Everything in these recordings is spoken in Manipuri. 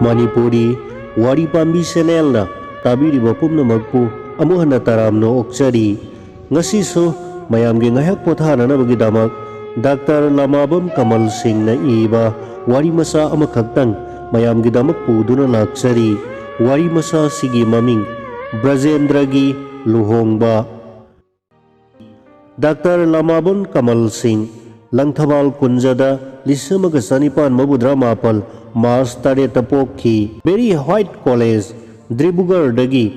Manipuri Wari Pambi Channel na tabiriba pumnamakpu amuhan na taramno okchari. Ngasiso mayamgi ngayak pothananabagidamag Dr. Lamabam Kamal Singh na iba wari masa amakagtang mayamgidamak puduna lakchari. Wari masa sige maming Brajendragi luhongba. Dr. Lamabam Kamal Singh Langthabal Kunjada Lisamaga Sanipan Mabudra Mapal Mars Tareta Pokhi Berry White College Dribugar Dagi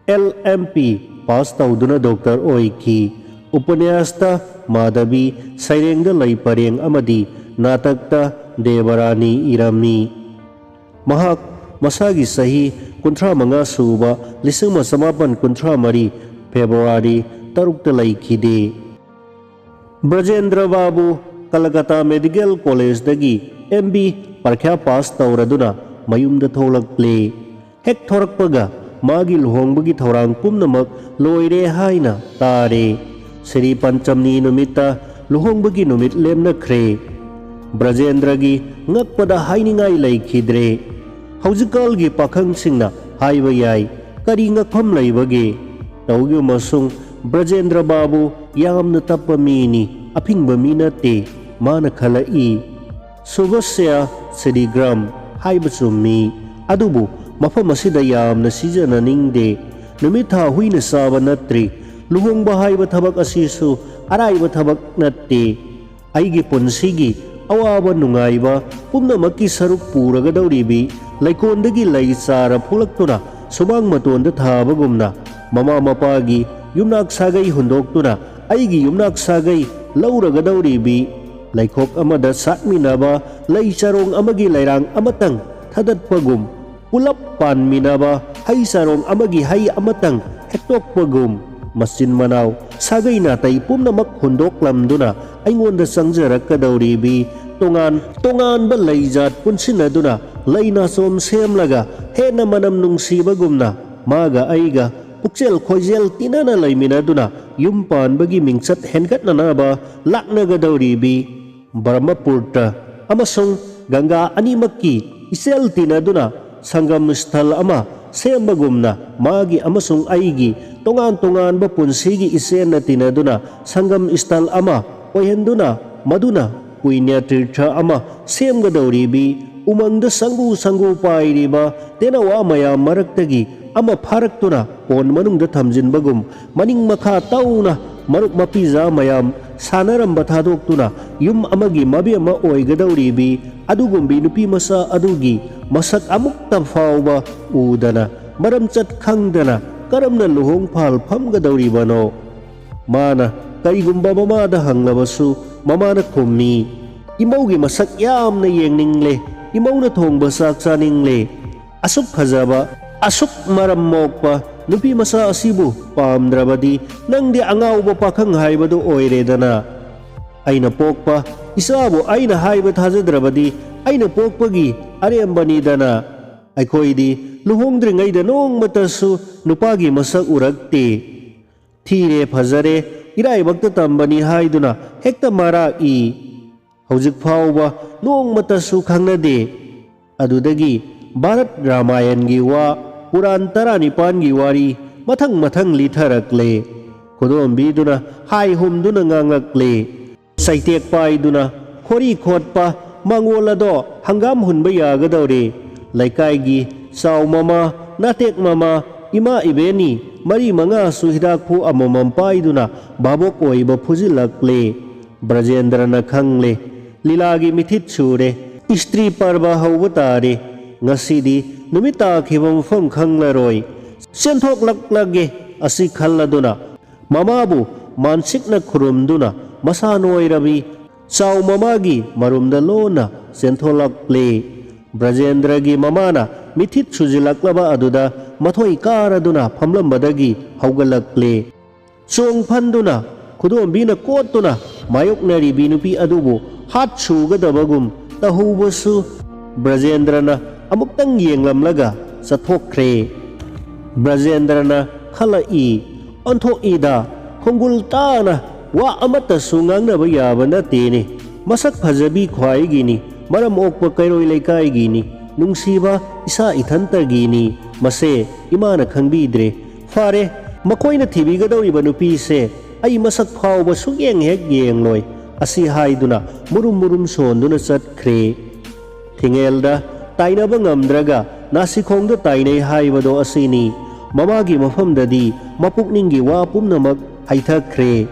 LMP pass tauduna Dr. Oiki Upanyasta Madhabi Sairengda Lai Pareng Amadi Natakta Devarani Irami Mahak Masagi Sahi Kuntra Manga Suba Lisama Samapan Kuntra Mari February Tarukta Lai Kide Brajendra Babu Calcutta Medical College Dagi MB Parkya pass tauraduna mayumda tholakle hek thorakpaga magi luhongbagi thorang pumnamak loire haina tare Sri Panchamni numita luhongbagi numit lemna khre Brajendragi ngakpada hainingai laikhidre haujikalgi pakhang singna haiba yai kari ngakpham leibage tawgi masung Brajendra Babu yamna tappa mini aphingba minate mana khalai Subasya Sidigram Haibasumi Adubu Mafam asida yamna sijananingde Numitha huina saba natri Luhongba haiba thabak asisu araiba thabak natte Aigi punsigi awaba nungaiba pumnamakki saruk puragadawribi Laikondagi laisara phulaktuna Sumang matonda thabagumna Mama mapagi yumnak sagai hundoktuna Aigi yumnak sagai lauragadawribi Laikok amada satminaba laisarong amagi lairang amatang thadat pagum pulap pan minaba hay sarong amagi hay amatang hetok pagum masin manaw sagay natay pumnamak hundok lamduna aingonda sangjarak kadawribi tongan ba laijat punsinaduna laina som semlaga hena manam nung sibagumna maga aiga puksel khojel tinana laiminaduna yumpan bagi mingsat henkat nanaba lakna gadawribi Brahmapurta amasong Ganga animakki isel tinaduna sanggam sthal ama sembagumna magi amasong aigi tongan ba punsigi isen na tinaduna sanggam sthal ama ohenduna maduna puinya tirtha ama semgadawribi umangda sangu pairiba tenawa mayam maraktagi ama pharaktuna pon manungda thamjinbagum maning makha tauna maruk mapiza mayam sanaramba thadokuna yum amagi mabi ama oigadawribi adugumbi nupi masa adugi masak amukta fawba udana maramchat khangdana karamna luhong phal phamgadawribano mana kaigumba mamada hanglabasu mamana khummi imaugi masak yamna yengningle imauna thongba sak chaningle asuk phajaba asuk maram mokpa nupi masa asibu pamdrabadi nangdi angauba pakhang haibadu oiredana aina pokpa isabu aina haiba thajadrabadi aina pokpagi arembani dana aikoidi luhongdringaida nongmatasu nupagi masak urakte thire phajare iraibakta tambani haiduna hekta mara i hojik phawba nongmatasu khangnade adudagi Bharat Ramayan gi wa Puran Taranipan gi wari mathang litharakle Kodombiduna hai humduna ngangakle Saitek paiduna khori khotpa mangolado hangam hunba yagadawre Laikai gi saw mama natek mama ima ibeni mari manga suhidak phu amamam paiduna babok oiba phujilakle Brajendra na khangle lilagi mithit chure istri parba hawtare ngasidi numita khibam pham khanglaroi senthok laklage asi khalladuna mamabu mansikna khurumduna masanoi rabi saw mamagi marumda lona sentholakle Brajendragi mamana mithit sujilaklaba aduda mathoi karaduna phamlambadagi haugalakle chong phanduna khudombina kotuna mayoknari binupi adubu hat sugadabagum tahubasu Brajendrana amuktang yenglamlaga sathokre Brajendrana khalai onthok ida khongul tana wa amata sungangnaba yaba natene masak phajabi khwaigini maram okpa kairoi laikai gini nungsiba isa ithantagini mase imana khangbidre fare makoina thibigadoriba nupise ai masak phawba sugyeng hek yengloi asi haiduna murum sonduna chatkre thingelda tainaba ngamdraga nasikhongda tainai haibado asini mamagi mafamdadi mapukninggi wa pumnamak haithakre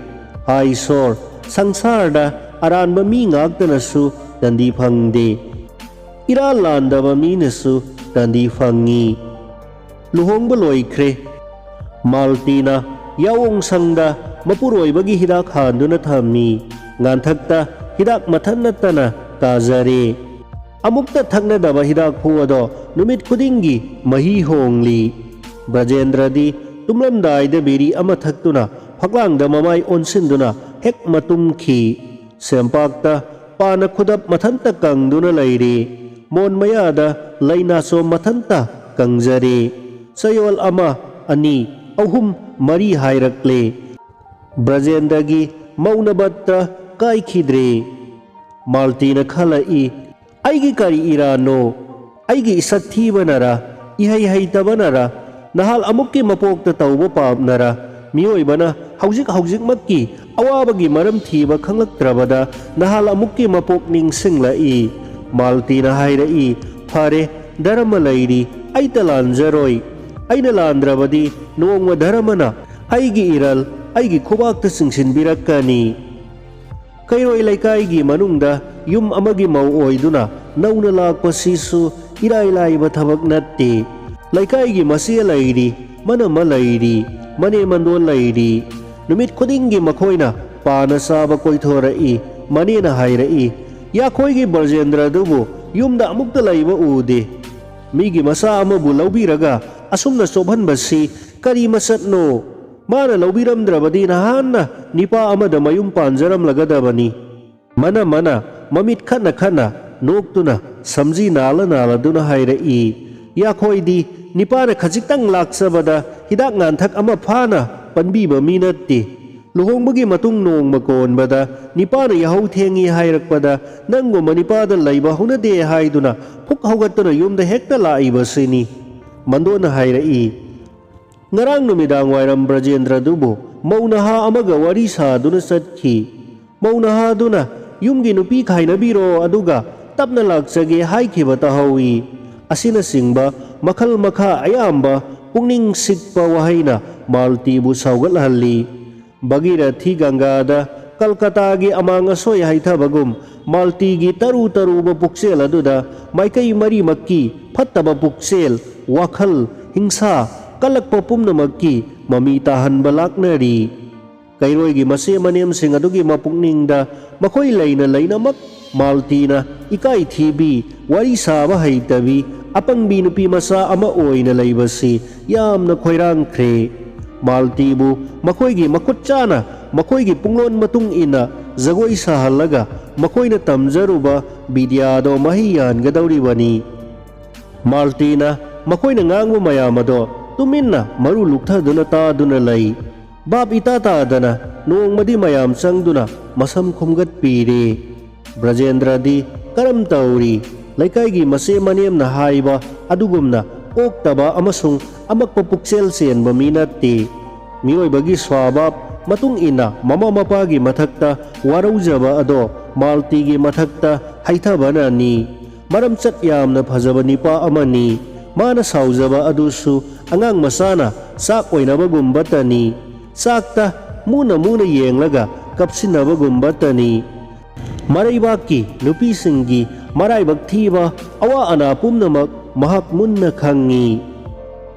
hai sor sangsarda aranba mi ngakdanasu dandi phangde ira landaba minasu dandi phangi luhongba loikre Maltina yawong sangda mapuroibagi hidak handuna thammi nganthakta hidak mathanatana kazare amukta thaknadaba hidak phuado numit khudingi mahi hongli Brajendradi tumlamdaida beri ama thaktuna phaklangda mamai onsinduna hek matumki sempakta pana khudap mathanta kangduna lairi mon mayada lainaso mathanta kangjare sayol ama ani ahum mari hairakle Brajendagi maunabatra kaikhidre Maltina khalai aigi kari irano aigi isathibanara ihai haitabanara nahal amukki mapokta tauba pamnara miyoibana haujik makki awabagi maram thiba khanglaktrabada nahal amukki mapok ningsinglai Maltina hairai fare dharma lairi aita lanjaroi aina landrabadi nongma dharmana aigi iral aigi khubakta singsinbirakani kairoi laikai manungda yum amagi mau oiduna nauna lakpa sisu irai-laiba thabak natte laikai masia lairi manama lairi mane mandol lairi numit khudingi makhoina pana saba koithorai manena hairai yakhoigi Brajendra dubu yumda amukta laiba ude migi masa amabu laubiraga asumna sobhanbasi kari masatno mana laubiramdrabadi nahanna nipa amada mayum panjaram lagadabani mana mamit khana noktuna samji nala duna hairai yakhoidi nipana khajiktang laksabada hidak nganthak ama phana panbiba minatti luhongbagi matung nongma konbada nipana yahau thengi hairakpada nanggo manipada laiba hunade haiduna phuk haugatuna yumda hekta laibasini mandona hairai ngarang numidang wairam Brajendra dubu maunaha amaga wari saduna satkhi maunaha duna yumgi nupi khainabiro aduga tapna laksage haikhiba tahawi asina singba makhal makha ayamba pungning sikpa wahaina Maltibu saugalhalli Bhagirathi Gangada Kalkatagi amanga soy haithabagum Maltigi taru ba puksel aduda maikai mari makki phattaba puksel wakhal hingsa kalakpa pumna makki mamitahan balaknari kairoigi mase manem sing adugi mapukningda makhoi laina mak Maltina ikai thibi wari saba haitabi apangbi nupi masa ama oina laibasi yamna khoirang khre Maltibu makoigi makutchana makoigi punglon matung ina zagoi sahalaga makoina tamjaruba bidyado mahiyan gadauribani Maltina makoina ngangbu mayamado tuminna maru luktaduna taduna lai bab itatadana nongmadi mayam sangduna masam khumgat pire Brajendra di karam tauri laikai mase manem na haiba adugumna oktaba amasung amakpapuksel sen baminati miyoibagi swabab matung ina mama mapagi mathakta waraujaba ado Maltigi mathakta haithabana ni maramchat yamna phajaba nipa amani mana saujaba adusu angang masana sak oinabagumbatani sakta muna yenglaga kapsinabagumbatani maraibaki nupisingi maraibak thiba awa ana pumnamak mahak munna khangi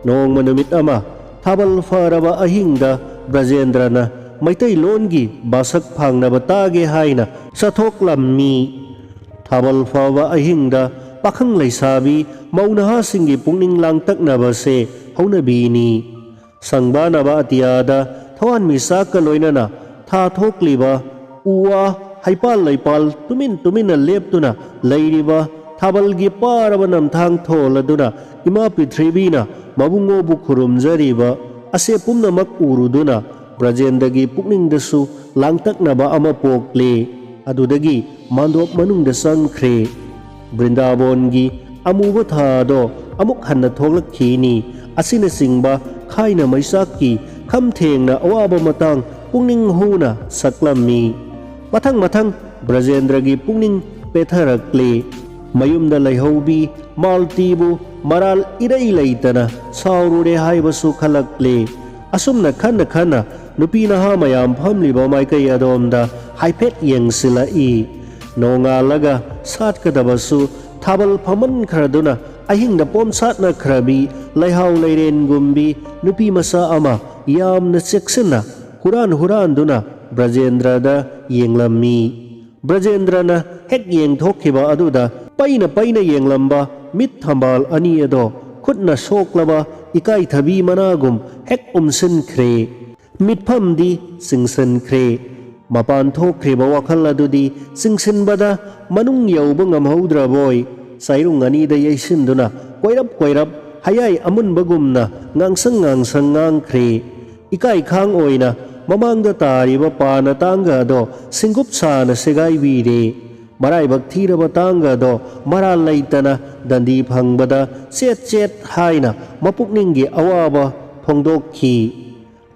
nong manumit ama thabal faraba ahingda Brajendrana maitai longi basak phangnaba tage haina sathok lammi thabal faba ahingda pakhang laisabi maunaha singi pungning langtaknaba se haunabini sangbanaba atiyada thawan misaka loinana tha thokliba uwa haipal laipal tumin leptuna lairiba thabalgi paraba namthang tholaduna ima prithibina mabungo bukhurumjariba ase pumnamak uruduna Brajendagi pukningdasu langtaknaba ama pokle adudagi mandop manungda sangkhre Brindavongi ꯑꯃꯨꯕ ꯊꯥꯗꯣ ꯑꯃꯨꯛ ꯍꯟꯅ ꯊꯣꯛꯂꯛꯈꯤꯅꯤ ꯑꯁꯤꯅꯆꯤꯡꯕ ꯈꯥꯏꯅ ꯃꯩꯆꯥꯛꯀꯤ ꯈꯝ ꯊꯦꯡꯅ ꯑꯋꯥꯕ ꯃꯇꯥꯡ ꯄꯨꯛꯅꯤꯡ ꯍꯨꯅ ꯁꯛꯂꯝꯃꯤ꯫ ꯃꯊꯪ ꯃꯊꯪ ꯕ꯭ꯔꯖꯦꯟꯗ꯭ꯔꯒꯤ ꯄꯨꯛꯅꯤꯡ ꯄꯦꯊꯔꯛꯂꯦ꯫ ꯃꯌꯨꯝꯗ ꯂꯩꯍꯧꯕꯤ ꯃꯥꯜꯇꯤꯕꯨ ꯃꯔꯥꯜ ꯏꯔꯩ ꯂꯩꯇꯅ ꯁꯥꯎꯔꯨꯔꯦ ꯍꯥꯏꯕꯁꯨ ꯈꯜꯂꯛꯂꯦ꯫ ꯑꯁꯨꯝꯅ ꯈꯟꯅ ꯈꯟꯅ ꯅꯨꯄꯤ ꯅꯍꯥ ꯃꯌꯥꯝ ꯐꯝꯂꯤꯕ ꯃꯥꯏꯀꯩ ꯑꯗꯣꯝꯗ ꯍꯥꯏꯐꯦꯠ ꯌꯦꯡꯁꯤꯜꯂꯛꯏ꯫ ꯅꯣꯡꯉꯥꯜꯂꯒ ꯁꯥꯠꯀꯗꯕꯁꯨ ꯊꯥꯕꯜ ꯐꯝꯃꯟꯈ꯭ꯔꯗꯨꯅ ꯑꯍꯤꯡꯗ ꯄꯣꯝꯁꯥꯠꯅꯈ꯭ꯔꯕꯤ ꯂꯩꯍꯥꯎ ꯂꯩꯔꯦꯟꯒꯨꯝꯕꯤ ꯅꯨꯄꯤ ꯃꯆꯥ ꯑꯃ ꯌꯥꯝꯅ ꯆꯦꯛꯁꯤꯟꯅ ꯍꯨꯔꯥꯟꯗꯨꯅ ꯕ꯭ꯔꯖꯦꯟꯗ꯭ꯔꯗ ꯌꯦꯡꯂꯝꯃꯤ꯫ ꯕ꯭ꯔꯖꯦꯟꯗ꯭ꯔꯅ ꯍꯦꯛ ꯌꯦꯡꯊꯣꯛꯈꯤꯕ ꯑꯗꯨꯗ ꯄꯩꯅ ꯌꯦꯡꯂꯝꯕ ꯃꯤꯠ ꯊꯝꯕꯥꯜ ꯑꯅꯤ ꯑꯗꯣ ꯈꯨꯠꯅ ꯁꯣꯛꯂꯕ ꯏꯀꯥꯏꯊꯕꯤ ꯃꯅꯥꯒꯨꯝ ꯍꯦꯛ ꯎꯝꯁꯤꯟꯈ꯭ꯔꯦ꯫ ꯃꯤꯠꯐꯝꯗꯤ ꯆꯤꯡꯁꯤꯟꯈ꯭ꯔꯦ꯫ ꯃꯄꯥꯟ ꯊꯣꯛꯈ꯭ꯔꯤꯕ ꯋꯥꯈꯜ ꯑꯗꯨꯗꯤ ꯆꯤꯡꯁꯤꯟꯕꯗ ꯃꯅꯨꯡ ꯌꯧꯕ ꯉꯝꯍꯧꯗ꯭ꯔꯕꯣꯏ ꯆꯩꯔꯨꯡ ꯑꯅꯤꯗ ꯌꯩꯁꯤꯟꯗꯨꯅ ꯀꯣꯏꯔꯞ ꯍꯌꯥꯏ ꯑꯃꯨꯟꯕꯒꯨꯝꯅ ꯉꯥꯡꯁꯪ ꯉꯥꯡꯈ꯭ꯔꯦ꯫ ꯏꯀꯥꯏꯈꯥꯡ ꯑꯣꯏꯅ ꯃꯃꯥꯡꯗ ꯇꯥꯔꯤꯕ ꯄꯥꯅ ꯇꯥꯡꯒ ꯑꯗꯣ ꯁꯤꯡꯒꯨꯞ ꯁꯥꯅ ꯁꯦꯒꯥꯏꯕꯤꯔꯦ꯫ ꯃꯔꯥꯏꯕꯛ ꯊꯤꯔꯕ ꯇꯥꯡꯒ ꯑꯗꯣ ꯃꯔꯥꯜ ꯂꯩꯇꯅ ꯗꯟꯗꯤ ꯐꯪꯕꯗ ꯆꯦꯠ ꯍꯥꯏꯅ ꯃꯄꯨꯛꯅꯤꯡꯒꯤ ꯑꯋꯥꯕ ꯐꯣꯡꯗꯣꯛꯈꯤ꯫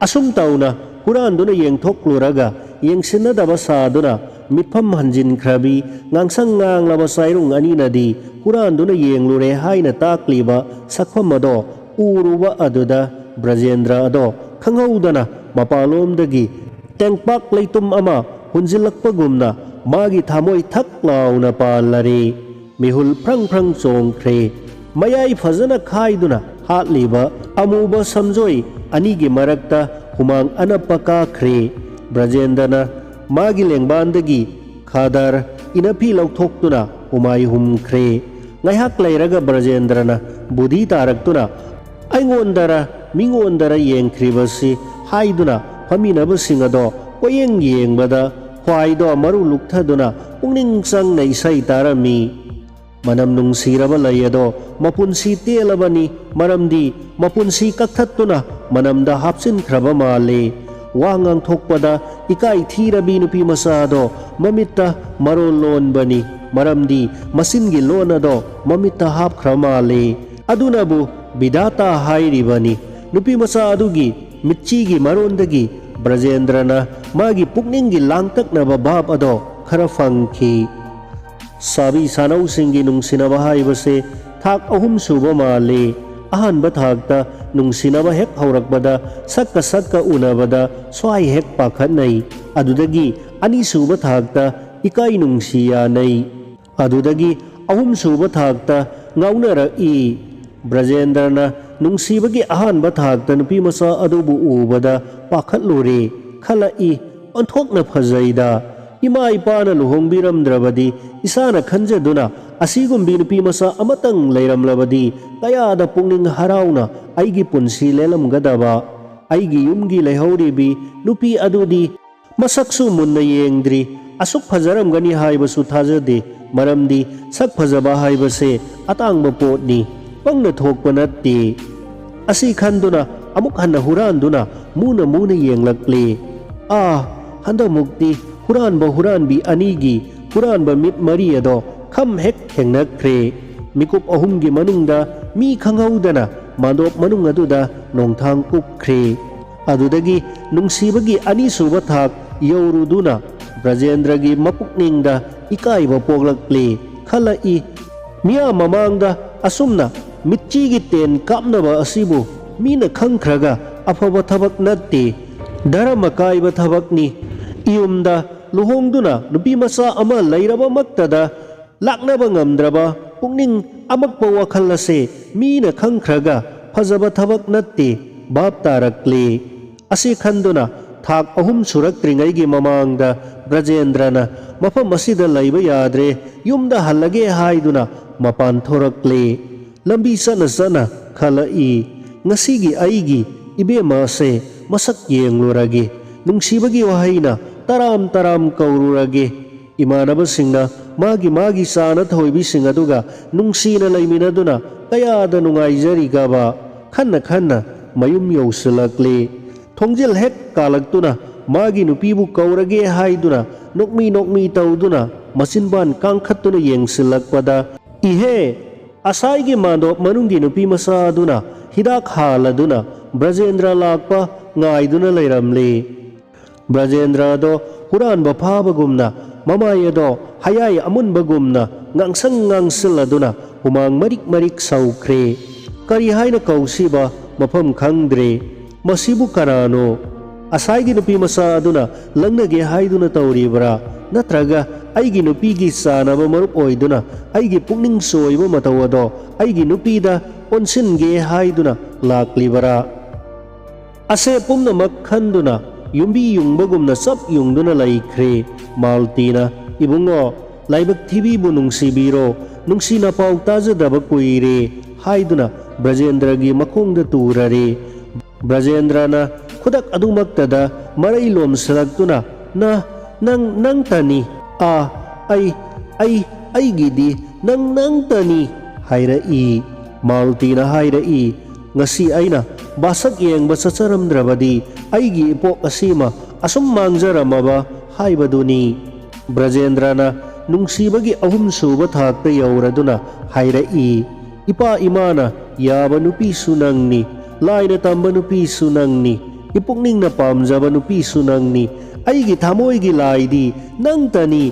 ꯑꯁꯨꯝ ꯇꯧꯅ ꯍꯨꯔꯥꯟꯗꯨꯅ ꯌꯦꯡꯊꯣꯛꯂꯨꯔꯒ ꯌꯦꯡꯁꯤꯟꯅꯗꯕ ꯁꯥꯗꯨꯅ ꯃꯤꯠꯐꯝ ꯍꯟꯖꯤꯟꯈ꯭ꯔꯕꯤ ꯉꯥꯡꯁꯪ ꯉꯥꯡꯂꯕ ꯆꯩꯔꯨꯡ ꯑꯅꯤꯅꯗꯤ ꯍꯨꯔꯥꯟꯗꯨꯅ ꯌꯦꯡꯂꯨꯔꯦ ꯍꯥꯏꯅ ꯇꯥꯛꯂꯤꯕ ꯁꯛꯐꯝ ꯑꯗꯣ ꯎꯔꯨꯕ ꯑꯗꯨꯗ ꯕ꯭ꯔꯖꯦꯟꯗ꯭ꯔ ꯑꯗꯣ ꯈꯪꯍꯧꯗꯅ ꯃꯄꯥꯟꯂꯣꯝꯗꯒꯤ ꯇꯦꯡꯄꯥꯛ ꯂꯩꯇꯨꯝ ꯑꯃ ꯍꯨꯟꯖꯤꯜꯂꯛꯄꯒꯨꯝꯅ ꯃꯥꯒꯤ ꯊꯃꯣꯏ ꯊꯛ ꯂꯥꯎꯅ ꯄꯥꯜꯂꯔꯦ꯫ ꯃꯤꯍꯨꯜ ꯐ꯭ꯔꯪ ꯆꯣꯡꯈ꯭ꯔꯦ꯫ ꯃꯌꯥꯏ ꯐꯖꯅ ꯈꯥꯏꯗꯨꯅ ꯍꯥꯠꯂꯤꯕ ꯑꯃꯨꯕ ꯁꯝꯖꯣꯏ ꯑꯅꯤꯒꯤ ꯃꯔꯛꯇ ꯍꯨꯃꯥꯡ ꯑꯅꯞꯄ ꯀꯥꯈ꯭ꯔꯦ꯫ ꯕ꯭ꯔꯖꯦꯟꯗ꯭ꯔꯅ ꯃꯥꯒꯤ ꯂꯦꯡꯕꯥꯟꯗꯒꯤ ꯈꯥꯗꯔ ꯏꯅꯐꯤ ꯂꯧꯊꯣꯛꯇꯨꯅ ꯍꯨꯃꯥꯏ ꯍꯨꯝꯈ꯭ꯔꯦ꯫ ꯉꯥꯏꯍꯥꯛ ꯂꯩꯔꯒ ꯕ꯭ꯔꯖꯦꯟꯗ꯭ꯔꯅ ꯕꯨꯙꯤ ꯇꯥꯔꯛꯇꯨꯅ ꯑꯩꯉꯣꯟꯗꯔ ꯃꯤꯉꯣꯟꯗꯔ ꯌꯦꯡꯈ꯭ꯔꯤꯕꯁꯤ ꯍꯥꯏꯗꯨꯅ ꯐꯝꯃꯤꯟꯅꯕꯁꯤꯡ ꯑꯗꯣ ꯀꯣꯌꯦꯡ ꯌꯦꯡꯕꯗ ꯈ꯭ꯋꯥꯏꯗꯣ ꯃꯔꯨ ꯂꯨꯛꯊꯗꯨꯅ ꯄꯨꯛꯅꯤꯡ ꯆꯪꯅ ꯏꯁꯩ ꯇꯥꯔꯝꯃꯤ꯫ ꯃꯅꯝ ꯅꯨꯡꯁꯤꯔꯕ ꯂꯩ ꯑꯗꯣ ꯃꯄꯨꯟꯁꯤ ꯇꯦꯜꯂꯕꯅꯤ ꯃꯔꯝꯗꯤ ꯃꯄꯨꯟꯁꯤ ꯀꯛꯊꯠꯇꯨꯅ ꯃꯅꯝꯗ ꯍꯥꯞꯆꯤꯟꯈ꯭ꯔꯕ ꯃꯥꯜꯂꯦ꯫ ꯋꯥ ꯉꯥꯡꯊꯣꯛꯄꯗ ꯏꯀꯥꯏ ꯊꯤꯔꯕꯤ ꯅꯨꯄꯤ ꯃꯆꯥ ꯑꯗꯣ ꯃꯃꯤꯠꯇ ꯃꯔꯣꯜ ꯂꯣꯟꯕꯅꯤ ꯃꯔꯝꯗꯤ ꯃꯆꯤꯟꯒꯤ ꯂꯣꯟ ꯑꯗꯣ ꯃꯃꯤꯠꯇ ꯍꯥꯞꯈ꯭ꯔ ꯃꯥꯜꯂꯦ꯫ ꯑꯗꯨꯅꯕꯨ ꯕꯤꯙꯥꯇꯥ ꯍꯥꯏꯔꯤꯕꯅꯤ꯫ ꯅꯨꯄꯤ ꯃꯆꯥ ꯑꯗꯨꯒꯤ ꯃꯤꯠꯆꯤꯒꯤ ꯃꯔꯣꯟꯗꯒꯤ ꯕ꯭ꯔꯖꯦꯟꯗ꯭ꯔꯅ ꯃꯥꯒꯤ ꯄꯨꯛꯅꯤꯡꯒꯤ ꯂꯥꯡꯇꯛꯅꯕ ꯚꯥꯞ ꯑꯗꯣ ꯈꯔ ꯐꯪꯈꯤ꯫ ꯁꯥꯕꯤ ꯁꯥꯅꯧꯁꯤꯡꯒꯤ ꯅꯨꯡꯁꯤꯅꯕ ꯍꯥꯏꯕꯁꯦ ꯊꯥꯛ ꯑꯍꯨꯝ ꯁꯨꯕ ꯃꯥꯜꯂꯤ꯫ ꯑꯍꯥꯟꯕ ꯊꯥꯛꯇ ꯅꯨꯡꯁꯤꯅꯕ ꯍꯦꯛ ꯍꯧꯔꯛꯄꯗ ꯁꯛꯀ ꯎꯅꯕꯗ ꯁ꯭ꯋꯥꯏ ꯍꯦꯛ ꯄꯥꯈꯠꯅꯩ꯫ ꯑꯗꯨꯗꯒꯤ ꯑꯅꯤꯁꯨꯕ ꯊꯥꯛꯇ ꯏꯀꯥꯏ ꯅꯨꯡꯁꯤ ꯌꯥꯅꯩ꯫ ꯑꯗꯨꯗꯒꯤ ꯑꯍꯨꯝꯁꯨꯕ ꯊꯥꯛꯇ ꯉꯥꯎꯅꯔꯛꯏ꯫ ꯕ꯭ꯔꯖꯦꯟꯗ꯭ꯔꯅ ꯅꯨꯡꯁꯤꯕꯒꯤ ꯑꯍꯥꯟꯕ ꯊꯥꯛꯇ ꯅꯨꯄꯤ ꯃꯆꯥ ꯑꯗꯨꯕꯨ ꯎꯕꯗ ꯄꯥꯈꯠꯂꯨꯔꯦ꯫ ꯈꯜꯂꯛꯏ ꯑꯣꯟꯊꯣꯛꯅ ꯐꯖꯩꯗ꯫ ꯏꯃꯥ ꯏꯄꯥꯅ ꯂꯨꯍꯣꯡꯕꯤꯔꯝꯗ꯭ꯔꯕꯗꯤ ꯏꯁꯥꯅ ꯈꯟꯖꯗꯨꯅ ꯑꯁꯤꯒꯨꯝꯕꯤ ꯅꯨꯄꯤ ꯃꯆꯥ ꯑꯃꯇꯪ ꯂꯩꯔꯝꯂꯕꯗꯤ ꯀꯌꯥꯗ ꯄꯨꯛꯅꯤꯡ ꯍꯔꯥꯎꯅ ꯑꯩꯒꯤ ꯄꯨꯟꯁꯤ ꯂꯦꯜꯂꯝꯒꯗꯕ꯫ ꯑꯩꯒꯤ ꯌꯨꯝꯒꯤ ꯂꯩꯍꯧꯔꯤꯕꯤ ꯅꯨꯄꯤ ꯑꯗꯨꯗꯤ ꯃꯁꯛꯁꯨ ꯃꯨꯟꯅ ꯌꯦꯡꯗ꯭ꯔꯤ꯫ ꯑꯁꯨꯛ ꯐꯖꯔꯝꯒꯅꯤ ꯍꯥꯏꯕꯁꯨ ꯊꯥꯖꯗꯦ ꯃꯔꯝꯗꯤ ꯁꯛ ꯐꯖꯕ ꯍꯥꯏꯕꯁꯦ ꯑꯇꯥꯡꯕ ꯄꯣꯠꯅꯤ ꯄꯪꯅ ꯊꯣꯛꯄ ꯅꯠꯇꯦ꯫ ꯑꯁꯤ ꯈꯟꯗꯨꯅ ꯑꯃꯨꯛ ꯍꯟꯅ ꯍꯨꯔꯥꯟꯗꯨꯅ ꯃꯨꯅ ꯌꯦꯡꯂꯛꯂꯦ꯫ ꯍꯟꯗꯛꯃꯨꯛꯇꯤ ꯍꯨꯔꯥꯟꯕ ꯍꯨꯔꯥꯟꯕꯤ ꯑꯅꯤꯒꯤ ꯍꯨꯔꯥꯟꯕ ꯃꯤꯠ ꯃꯔꯤ ꯑꯗꯣ ꯈꯝ ꯍꯦꯛ ꯊꯦꯡꯅꯈ꯭ꯔꯦ꯫ ꯃꯤꯀꯨꯞ ꯑꯍꯨꯝꯒꯤ ꯃꯅꯨꯡꯗ ꯃꯤ ꯈꯪꯍꯧꯗꯅ ꯃꯥꯟꯗꯣꯞ ꯃꯅꯨꯡ ꯑꯗꯨꯗ ꯅꯣꯡꯊꯥꯡ ꯀꯨꯞꯈ꯭ꯔꯦ꯫ ꯑꯗꯨꯗꯒꯤ ꯅꯨꯡꯁꯤꯕꯒꯤ ꯑꯅꯤꯁꯨꯕ ꯊꯥꯛ ꯌꯧꯔꯨꯗꯨꯅ ꯕ꯭ꯔꯖꯦꯟꯗ꯭ꯔꯒꯤ ꯃꯄꯨꯛꯅꯤꯡꯗ ꯏꯀꯥꯏꯕ ꯄꯣꯛꯂꯛꯂꯦ꯫ ꯈꯜꯂꯛꯏ ꯃꯤꯌꯥꯝ ꯃꯃꯥꯡꯗ ꯑꯁꯨꯝꯅ ꯃꯤꯠꯆꯤꯒꯤ ꯇꯦꯟ ꯀꯥꯞꯅꯕ ꯑꯁꯤꯕꯨ ꯃꯤꯅ ꯈꯪꯈ꯭ꯔꯒ ꯑꯐꯕ ꯊꯕꯛ ꯅꯠꯇꯦ ꯙꯔꯃ ꯀꯥꯏꯕ ꯊꯕꯛꯅꯤ꯫ ꯏꯌꯨꯝꯗ ꯂꯨꯍꯣꯡꯗꯨꯅ ꯅꯨꯄꯤ ꯃꯆꯥ ꯑꯃ ꯂꯩꯔꯕꯃꯛꯇꯗ ꯂꯥꯛꯅꯕ ꯉꯝꯗ꯭ꯔꯕ ꯄꯨꯛꯅꯤꯡ ꯑꯃꯛꯄ ꯋꯥꯈꯜ ꯑꯁꯦ ꯃꯤꯅ ꯈꯪꯈ꯭ꯔꯒ ꯐꯖꯕ ꯊꯕꯛ ꯅꯠꯇꯦ ꯚꯥꯞ ꯇꯥꯔꯛꯂꯦ꯫ ꯑꯁꯤ ꯈꯟꯗꯨꯅ ꯊꯥꯛ ꯑꯍꯨꯝ ꯁꯨꯔꯛꯇ꯭ꯔꯤꯉꯩꯒꯤ ꯃꯃꯥꯡꯗ ꯕ꯭ꯔꯖꯦꯟꯗ꯭ꯔꯅ ꯃꯐꯝ ꯑꯁꯤꯗ ꯂꯩꯕ ꯌꯥꯗ꯭ꯔꯦ ꯌꯨꯝꯗ ꯍꯜꯂꯒꯦ ꯍꯥꯏꯗꯨꯅ ꯃꯄꯥꯟ ꯊꯣꯔꯛꯂꯦ꯫ ꯂꯝꯕꯤ ꯆꯠꯅ ꯈꯜꯂꯛꯏ ꯉꯁꯤꯒꯤ ꯑꯩꯒꯤ ꯏꯕꯦꯝꯃ ꯑꯁꯦ ꯃꯁꯛ ꯌꯦꯡꯂꯨꯔꯒꯦ꯫ ꯅꯨꯡꯁꯤꯕꯒꯤ ꯋꯥꯍꯩꯅ ꯇꯔꯥꯝ ꯀꯧꯔꯨꯔꯒꯦ꯫ ꯏꯃꯥꯟꯅꯕꯁꯤꯡꯅ ꯃꯥꯒꯤ ꯆꯥꯅ ꯊꯧꯏꯕꯤꯁꯤꯡ ꯑꯗꯨꯒ ꯅꯨꯡꯁꯤꯅ ꯂꯩꯃꯤꯟꯅꯗꯨꯅ ꯀꯌꯥꯗ ꯅꯨꯡꯉꯥꯏꯖꯔꯤꯒꯕ꯫ ꯈꯟꯅ ꯃꯌꯨꯝ ꯌꯧꯁꯤꯜꯂꯛꯂꯦ꯫ ꯊꯣꯡꯖꯤꯜ ꯍꯦꯛ ꯀꯥꯜꯂꯛꯇꯨꯅ ꯃꯥꯒꯤ ꯅꯨꯄꯤꯕꯨ ꯀꯧꯔꯒꯦ ꯍꯥꯏꯗꯨꯅ ꯅꯣꯛꯃꯤ ꯇꯧꯗꯨꯅ ꯃꯆꯤꯟꯕꯥꯟ ꯀꯥꯡꯈꯠꯇꯨꯅ ꯌꯦꯡꯁꯤꯜꯂꯛꯄꯗ ꯏꯍꯦ Asaygi mandop manunggi nupi masa aduna hidak haladuna Brajendra lakpa ngaiduna leiramli. Brajendra do huran baphabagumna mamay do hayay amunbagumna ngangsang-ngangsil humang marik-marik saukre. Karihay na kausiba mapam khangdre masibu karano. Asaygi nupi masa aduna langnage hayduna tauribra natraga aigi nupigi sanaba marup oiduna aigi pukning soiba matawado aigi nupida onsinge hayduna laklibara. Ase pumnamak khanduna yumbi yungbagumna sap yungduna laikre. Maltina ibungo laibak thibibu nungsibiro nungsina pau tajadaba kuire hayduna Brajendragi makongda turare. Brajendrana khudak adumaktada marailom salagtuna na nang tani ay gidi nang tani hayrai. Maltina hayrai ngasi aina basak yengba sasaramdrabadi aigi ipok asima asum mangjaramaba haibaduni. Brajendrana nungsibagi ahumsuba thakta yauraduna hayrai ipa imana yaba nupi sunangni laina tamba nupi sunangni ipukning na pamjaba nupi sunangni aigi thamoigi laidi nang tani